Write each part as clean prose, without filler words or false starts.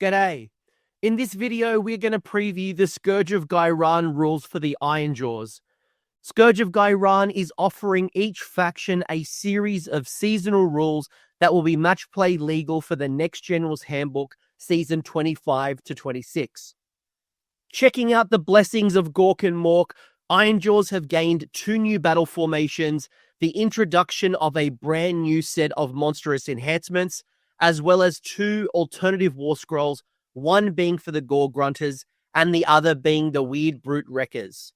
G'day. In this video, we're going to preview the Scourge of Ghyran rules for the Ironjawz. Scourge of Ghyran is offering each faction a series of seasonal rules that will be match play legal for the Next General's Handbook Season 25-26. Checking out the blessings of Gork and Mork, Ironjawz have gained 2 new battle formations, the introduction of a brand new set of Monstrous enhancements, as well as 2 alternative war scrolls, one being for the Gore-gruntas and the other being the Weirdbrute Wrekkaz.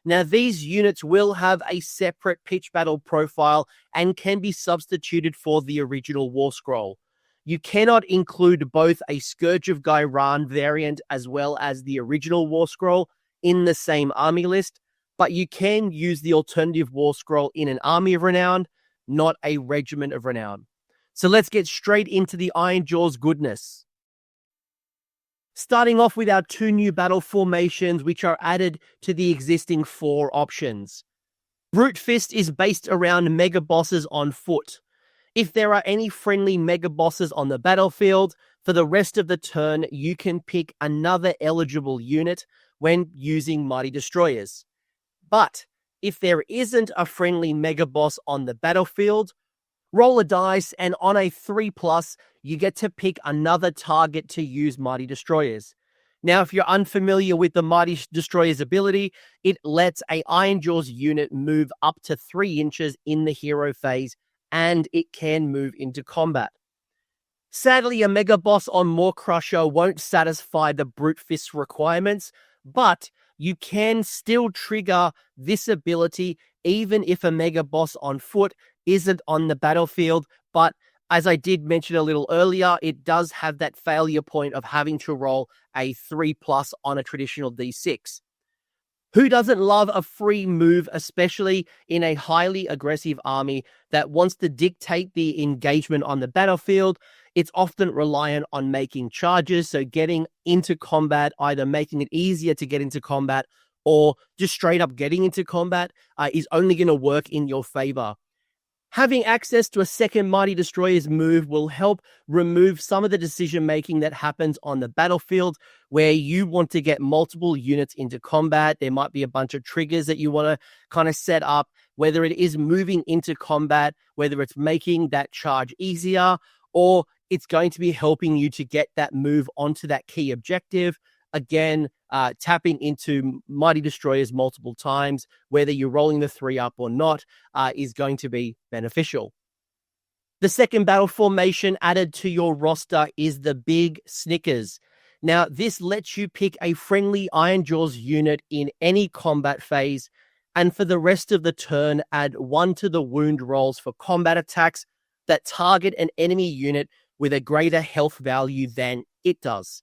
Now, these units will have a separate pitch battle profile and can be substituted for the original war scroll. You cannot include both a Scourge of Ghyran variant as well as the original war scroll in the same army list, but you can use the alternative war scroll in an army of renown, not a regiment of renown. So let's get straight into the Ironjawz goodness. Starting off with our 2 new battle formations, which are added to the existing 4 options. Brute Fist is based around mega bosses on foot. If there are any friendly mega bosses on the battlefield, for the rest of the turn, you can pick another eligible unit when using Mighty Destroyers. But if there isn't a friendly mega boss on the battlefield, roll a dice, and on a 3+, you get to pick another target to use Mighty Destroyers. Now, if you're unfamiliar with the Mighty Destroyers ability, it lets a Ironjawz unit move up to 3 inches in the hero phase, and it can move into combat. Sadly, a Mega Boss on Maw Crusher won't satisfy the Brute Fist requirements, but you can still trigger this ability even if a Mega Boss on foot isn't on the battlefield. But as I did mention a little earlier, it does have that failure point of having to roll a 3+ on a traditional D6. Who doesn't love a free move, especially in a highly aggressive army that wants to dictate the engagement on the battlefield? It's often reliant on making charges, so getting into combat, either making it easier to get into combat or just straight up getting into combat is only going to work in your favor. Having access to a second Mighty Destroyers move will help remove some of the decision-making that happens on the battlefield where you want to get multiple units into combat. There might be a bunch of triggers that you want to kind of set up, whether it is moving into combat, whether it's making that charge easier, or it's going to be helping you to get that move onto that key objective. Again, tapping into Mighty Destroyers multiple times, whether you're rolling the 3 up or not, is going to be beneficial. The second battle formation added to your roster is the Big Snikkaz. Now, this lets you pick a friendly Ironjawz unit in any combat phase, and for the rest of the turn, add 1 to the wound rolls for combat attacks that target an enemy unit with a greater health value than it does.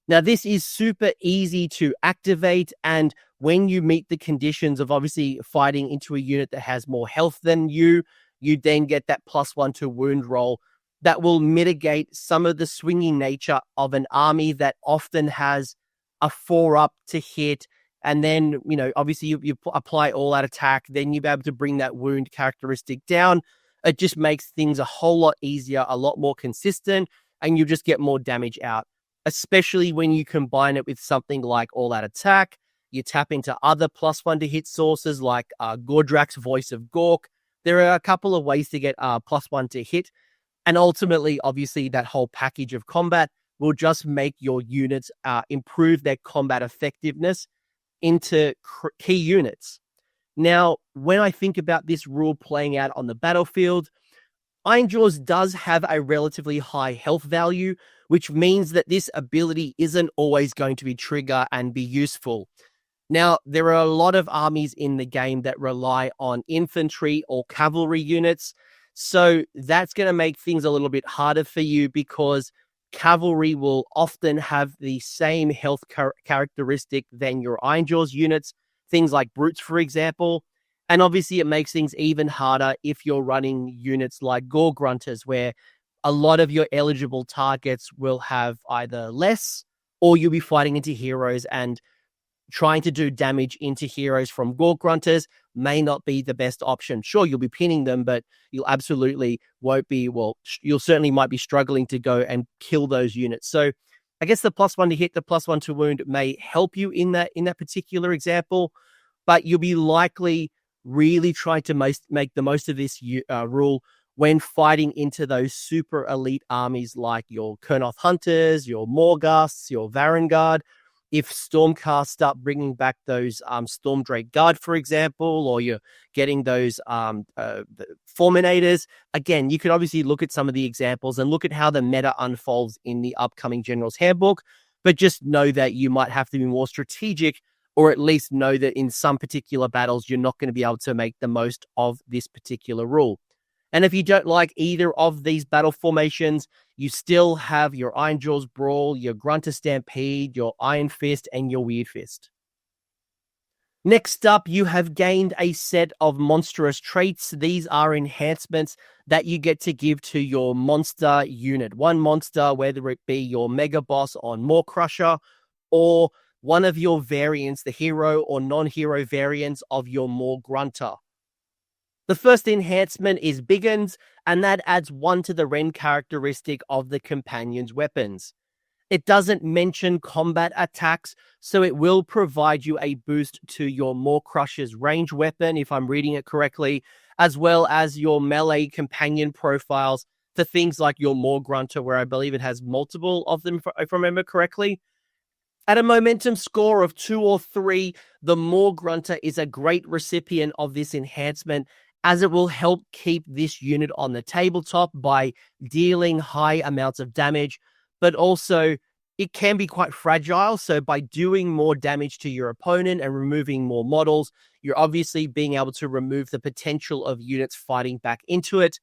Now, this is super easy to activate, and when you meet the conditions of obviously fighting into a unit that has more health than you then get that +1 to wound roll that will mitigate some of the swinging nature of an army that often has a 4+ to hit, and then, obviously you apply all-out attack, then you'll be able to bring that wound characteristic down. It just makes things a whole lot easier, a lot more consistent, and you just get more damage out. Especially when you combine it with something like all-out attack. You tap into other +1 to hit sources like Gordrak's Voice of Gork. There are a couple of ways to get +1 to hit. And ultimately, obviously, that whole package of combat will just make your units improve their combat effectiveness into key units. Now, when I think about this rule playing out on the battlefield, Ironjawz does have a relatively high health value, which means that this ability isn't always going to be trigger and be useful. Now, there are a lot of armies in the game that rely on infantry or cavalry units, so that's going to make things a little bit harder for you because cavalry will often have the same health characteristic than your Ironjawz units, things like brutes, for example. And obviously, it makes things even harder if you're running units like Gore-gruntas, where a lot of your eligible targets will have either less, or you'll be fighting into heroes, and trying to do damage into heroes from Gore-gruntas may not be the best option. Sure, you'll be pinning them, but you'll absolutely won't be, you'll certainly might be struggling to go and kill those units. So I guess the +1 to hit, the +1 to wound may help you in that particular example, but you'll be likely really trying to make the most of this rule when fighting into those super elite armies like your Kurnoth Hunters, your Morghusts, your Varangard. If Stormcast start bringing back those Stormdrake Guard, for example, or you're getting those Fulminators, again, you could obviously look at some of the examples and look at how the meta unfolds in the upcoming General's Handbook, but just know that you might have to be more strategic, or at least know that in some particular battles, you're not going to be able to make the most of this particular rule. And if you don't like either of these battle formations, you still have your Ironjawz Brawl, your Grunter Stampede, your Iron Fist, and your Weird Fist. Next up, you have gained a set of monstrous traits. These are enhancements that you get to give to your monster unit. One monster, whether it be your Mega Boss on Maw Crusher, or one of your variants, the hero or non-hero variants of your Maw Grunter. The first enhancement is Biggins, and that adds 1 to the Ren characteristic of the companion's weapons. It doesn't mention combat attacks, so it will provide you a boost to your Maw Crusher's range weapon, if I'm reading it correctly, as well as your melee companion profiles for things like your Maw Grunter, where I believe it has multiple of them, if I remember correctly. At a momentum score of 2 or 3, the Maw Grunter is a great recipient of this enhancement, as it will help keep this unit on the tabletop by dealing high amounts of damage, but also it can be quite fragile. So by doing more damage to your opponent and removing more models, you're obviously being able to remove the potential of units fighting back into it.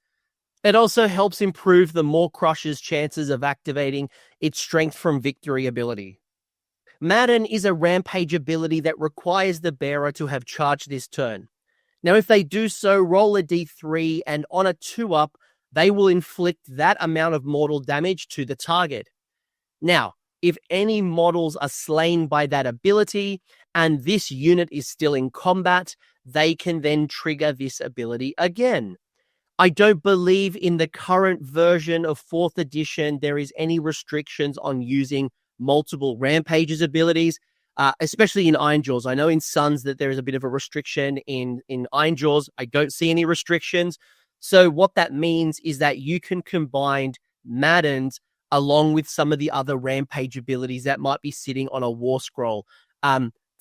It also helps improve the Maw Crusher's chances of activating its Strength from Victory ability. Madden is a rampage ability that requires the bearer to have charged this turn. Now, if they do so, roll a d3, and on a 2-up, they will inflict that amount of mortal damage to the target. Now, if any models are slain by that ability, and this unit is still in combat, they can then trigger this ability again. I don't believe in the current version of 4th edition there is any restrictions on using multiple Rampage's abilities. Especially in Ironjawz. I know in Suns that there is a bit of a restriction in Ironjawz. I don't see any restrictions. So what that means is that you can combine Maddens along with some of the other Rampage abilities that might be sitting on a War Scroll.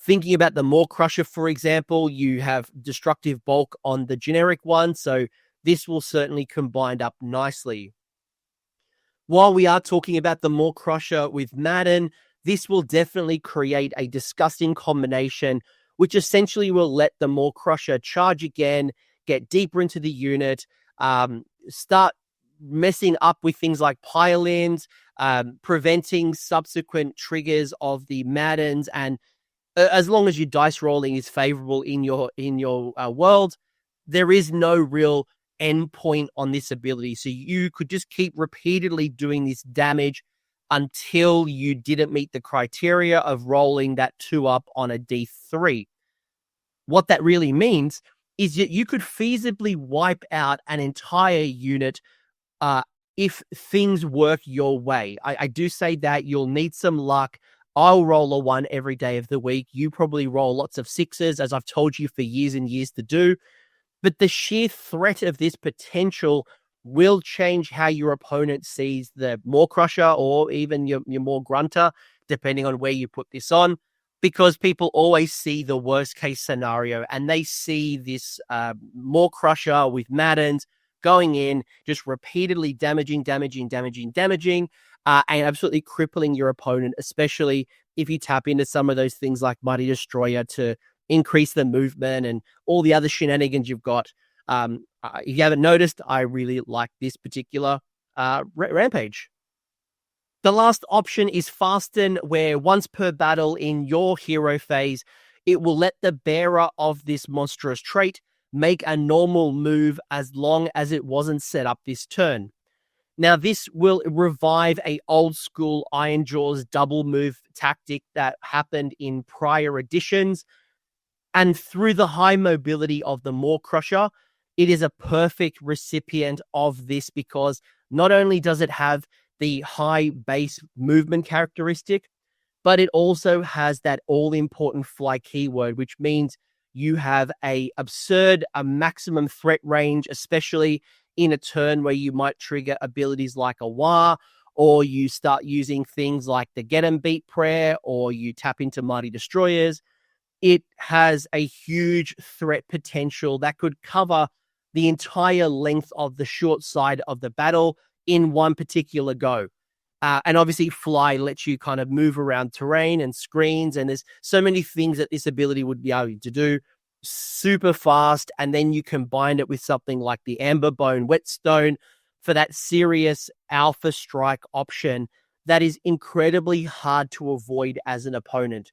Thinking about the Maw Crusher, for example, you have Destructive Bulk on the generic one. So this will certainly combine up nicely. While we are talking about the Maw Crusher with Madden, this will definitely create a disgusting combination, which essentially will let the Maw Crusher charge again, get deeper into the unit, start messing up with things like pile-ins, preventing subsequent triggers of the Maddens, and as long as your dice rolling is favorable in your world, there is no real endpoint on this ability. So you could just keep repeatedly doing this damage until you didn't meet the criteria of rolling that 2-up on a d3. What that really means is that you could feasibly wipe out an entire unit if things work your way. I do say that you'll need some luck. I'll roll a 1 every day of the week. You probably roll lots of 6s, as I've told you for years and years to do. But the sheer threat of this potential will change how your opponent sees the Maw Crusher or even your Maw Grunter, depending on where you put this on, because people always see the worst case scenario and they see this Maw Crusher with Maddens going in, just repeatedly damaging, and absolutely crippling your opponent, especially if you tap into some of those things like Mighty Destroyer to increase the movement and all the other shenanigans you've got. If you haven't noticed, I really like this particular Rampage. The last option is Fasten, where once per battle in your hero phase, it will let the bearer of this monstrous trait make a normal move as long as it wasn't set up this turn. Now, this will revive a old school Ironjawz double move tactic that happened in prior editions. And through the high mobility of the Maw Crusher, it is a perfect recipient of this because not only does it have the high base movement characteristic, but it also has that all-important fly keyword, which means you have a maximum threat range, especially in a turn where you might trigger abilities like a War, or you start using things like the Get 'em Beat prayer, or you tap into Mighty Destroyers. It has a huge threat potential that could cover the entire length of the short side of the battle in one particular go. And obviously, Fly lets you kind of move around terrain and screens, and there's so many things that this ability would be able to do super fast. And then you combine it with something like the Amber Bone Whetstone for that serious alpha strike option that is incredibly hard to avoid as an opponent.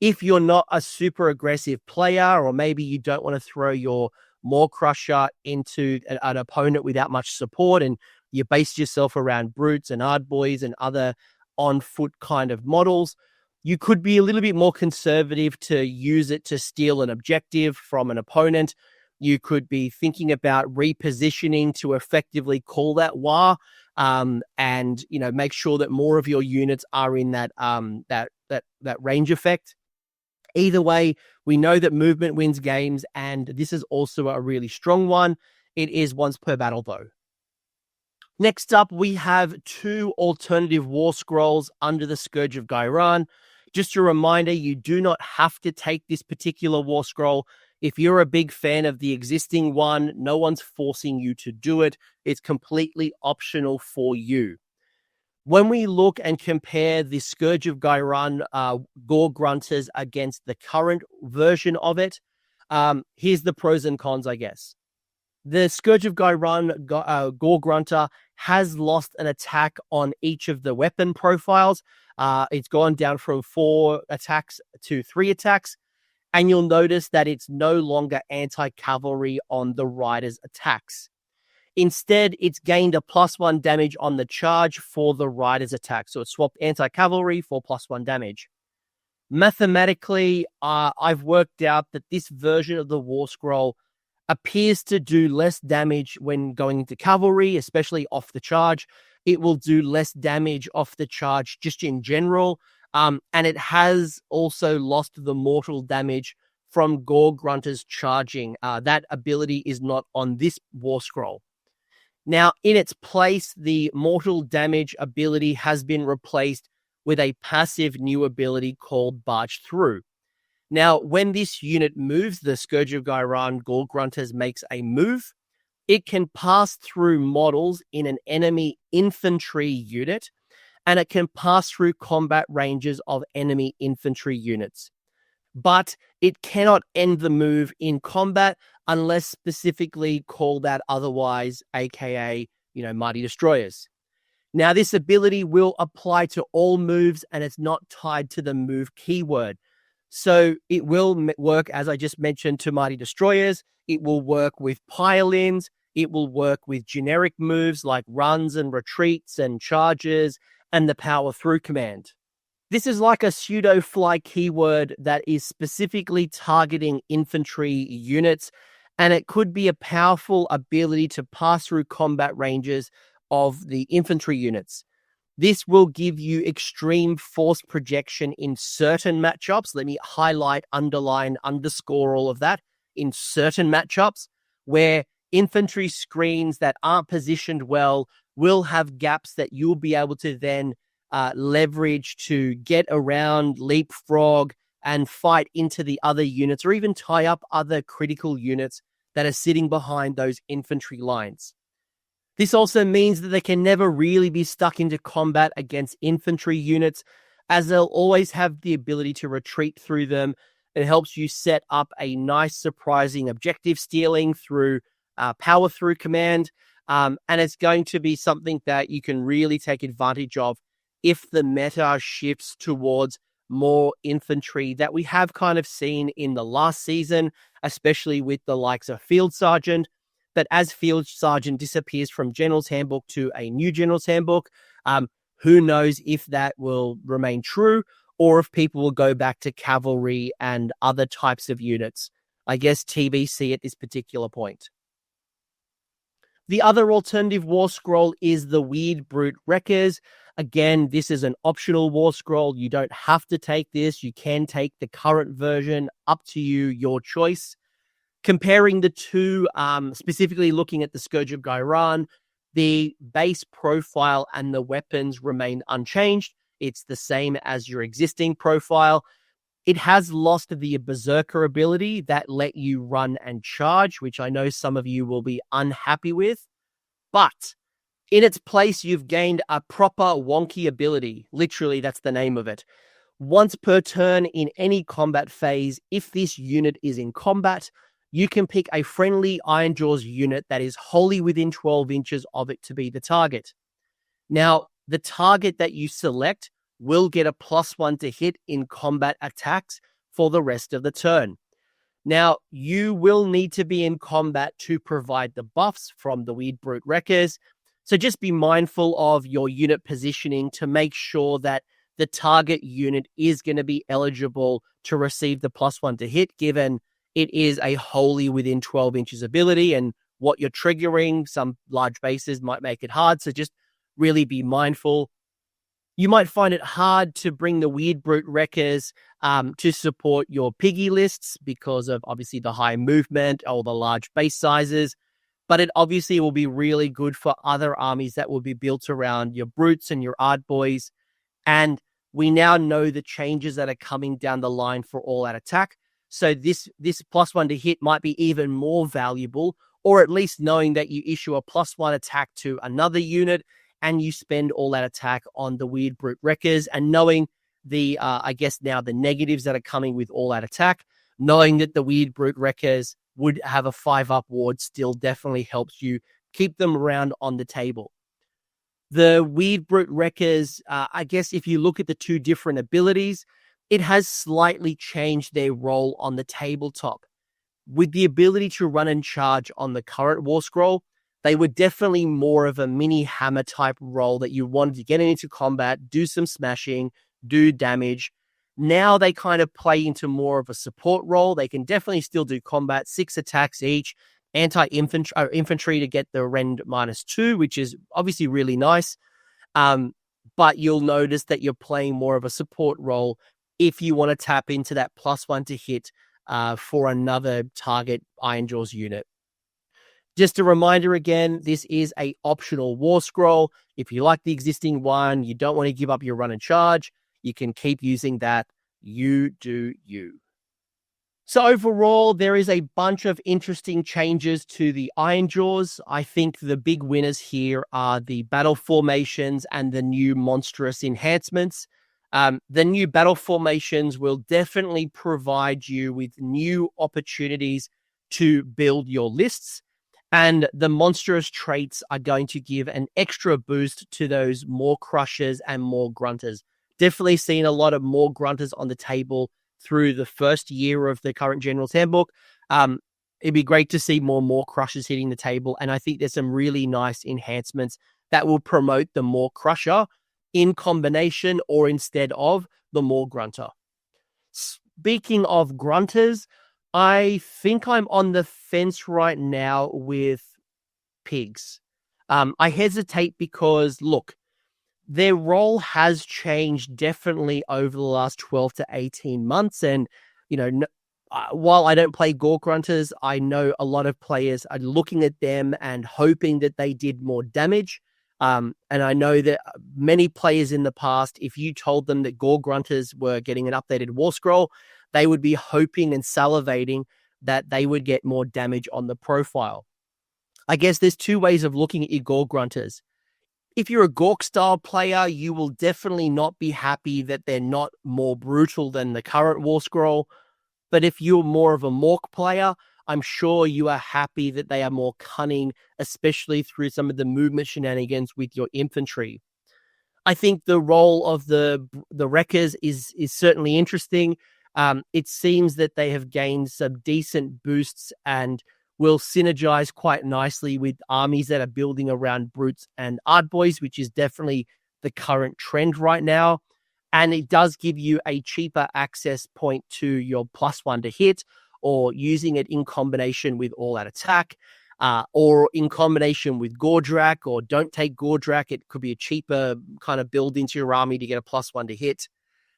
If you're not a super aggressive player, or maybe you don't want to throw your Maw Crusher into an opponent without much support, and you base yourself around brutes and Ardboys and other on-foot kind of models, you could be a little bit more conservative to use it to steal an objective from an opponent. You could be thinking about repositioning to effectively call that War, and make sure that more of your units are in that range effect. Either way, we know that movement wins games, and this is also a really strong one. It is once per battle, though. Next up, we have 2 alternative war scrolls under the Scourge of Ghyran. Just a reminder, you do not have to take this particular war scroll. If you're a big fan of the existing one, no one's forcing you to do it. It's completely optional for you. When we look and compare the Scourge of Ghyran Gore-gruntas against the current version of it, here's the pros and cons, I guess. The Scourge of Ghyran Gore-grunta has lost an attack on each of the weapon profiles. It's gone down from 4 attacks to 3 attacks. And you'll notice that it's no longer anti-cavalry on the rider's attacks. Instead, it's gained a +1 damage on the charge for the rider's attack. So it swapped anti-cavalry for +1 damage. Mathematically, I've worked out that this version of the War Scroll appears to do less damage when going into cavalry, especially off the charge. It will do less damage off the charge just in general. And it has also lost the mortal damage from Gore-gruntas charging. That ability is not on this War Scroll. Now, in its place, the mortal damage ability has been replaced with a passive new ability called Barge Through. Now, when this unit moves, the Scourge of Ghyran Gore-gruntas makes a move. It can pass through models in an enemy infantry unit, and it can pass through combat ranges of enemy infantry units. But it cannot end the move in combat unless specifically called out otherwise, aka, Mighty Destroyers. Now, this ability will apply to all moves, and it's not tied to the move keyword. So it will work, as I just mentioned, to Mighty Destroyers. It will work with pile-ins. It will work with generic moves like runs and retreats and charges and the power through command. This is like a pseudo-fly keyword that is specifically targeting infantry units, and it could be a powerful ability to pass through combat ranges of the infantry units. This will give you extreme force projection in certain matchups. Let me highlight, underline, underscore all of that. In certain matchups where infantry screens that aren't positioned well will have gaps that you'll be able to then leverage to get around, leapfrog, and fight into the other units, or even tie up other critical units that are sitting behind those infantry lines. This also means that they can never really be stuck into combat against infantry units, as they'll always have the ability to retreat through them. It helps you set up a nice, surprising objective stealing through power through command, and it's going to be something that you can really take advantage of if the meta shifts towards more infantry that we have kind of seen in the last season, especially with the likes of Field Sergeant. But as Field Sergeant disappears from General's Handbook to a new General's Handbook, who knows if that will remain true or if people will go back to cavalry and other types of units. I guess TBC at this particular point. The other alternative war scroll is the Weirdbrute Wrekkaz. Again, this is an optional war scroll. You don't have to take this. You can take the current version. Up to you, your choice. Comparing the two, specifically looking at the Scourge of Ghyran, the base profile and the weapons remain unchanged. It's the same as your existing profile. It has lost the Berserker ability that let you run and charge, which I know some of you will be unhappy with. But in its place, you've gained a proper wonky ability. Literally, that's the name of it. Once per turn in any combat phase, if this unit is in combat, you can pick a friendly Ironjawz unit that is wholly within 12 inches of it to be the target. Now, the target that you select will get a +1 to hit in combat attacks for the rest of the turn. Now, you will need to be in combat to provide the buffs from the Weirdbrute Wrekkaz, so just be mindful of your unit positioning to make sure that the target unit is going to be eligible to receive the +1 to hit, given it is a wholly within 12 inches ability, and what you're triggering, some large bases might make it hard, so just really be mindful. You might find it hard to bring the Weirdbrute Wrekkaz to support your piggy lists because of obviously the high movement or the large base sizes, but it obviously will be really good for other armies that will be built around your brutes and your ardboys. And we now know the changes that are coming down the line for all-out attack. So this +1 to hit might be even more valuable, or at least knowing that you issue a +1 attack to another unit and you spend all that attack on the Weirdbrute Wrekkaz, and knowing the, I guess now the negatives that are coming with all that attack, knowing that the Weirdbrute Wrekkaz would have a 5-up ward still definitely helps you keep them around on the table. The Weirdbrute Wrekkaz, I guess if you look at the two different abilities, it has slightly changed their role on the tabletop. With the ability to run and charge on the current war scroll, they were definitely more of a mini hammer type role that you wanted to get into combat, do some smashing, do damage. Now they kind of play into more of a support role. They can definitely still do combat, 6 attacks each, infantry to get the rend -2, which is obviously really nice. But you'll notice that you're playing more of a support role if you want to tap into that +1 to hit for another target Ironjawz unit. Just a reminder again, this is a optional war scroll. If you like the existing one, you don't want to give up your run and charge, you can keep using that. You do you. So overall, there is a bunch of interesting changes to the Ironjawz. I think the big winners here are the battle formations and the new Monstrous enhancements. The new battle formations will definitely provide you with new opportunities to build your lists. And the Monstrous traits are going to give an extra boost to those more crushers and more grunters. Definitely seen a lot of more grunters on the table through the first year of the current General's Handbook. It'd be great to see more crushers hitting the table. And I think there's some really nice enhancements that will promote the more crusher in combination or instead of the more grunter. Speaking of grunters, I think I'm on the fence right now with pigs. I hesitate because, look, their role has changed definitely over the last 12 to 18 months. And, while I don't play Gore-gruntas, I know a lot of players are looking at them and hoping that they did more damage. And I know that many players in the past, if you told them that Gore-gruntas were getting an updated war scroll, they would be hoping and salivating that they would get more damage on the profile. I guess there's two ways of looking at your Gore-gruntas. If you're a Gork-style player, you will definitely not be happy that they're not more brutal than the current war scroll. But if you're more of a Mork player, I'm sure you are happy that they are more cunning, especially through some of the movement shenanigans with your infantry. I think the role of the Wrekkaz is certainly interesting. It seems that they have gained some decent boosts and will synergize quite nicely with armies that are building around brutes and ardboys, which is definitely the current trend right now. And it does give you a cheaper access point to your +1 to hit, or using it in combination with all-out attack. or in combination with Gordrak, or don't take Gordrak. It could be a cheaper kind of build into your army to get a +1 to hit.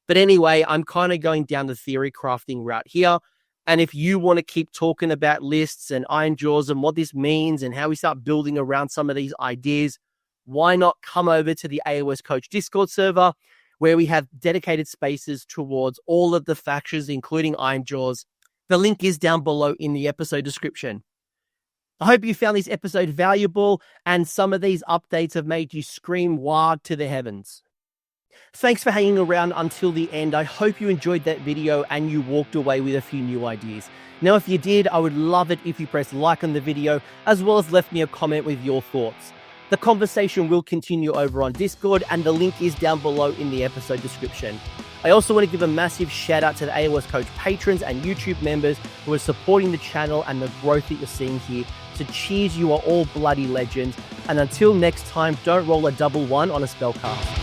But anyway, I'm kind of going down the theory crafting route here. And if you want to keep talking about lists and Ironjawz and what this means and how we start building around some of these ideas, why not come over to the AOS Coach Discord server, where we have dedicated spaces towards all of the factions, including Ironjawz. The link is down below in the episode description. I hope you found this episode valuable and some of these updates have made you scream "Wag" to the heavens. Thanks for hanging around until the end. I hope you enjoyed that video and you walked away with a few new ideas. Now, if you did, I would love it if you pressed like on the video, as well as left me a comment with your thoughts. The conversation will continue over on Discord, and the link is down below in the episode description. I also want to give a massive shout out to the AOS Coach patrons and YouTube members who are supporting the channel and the growth that you're seeing here. So cheers, you are all bloody legends. And until next time, don't roll a 1-1 on a spellcast.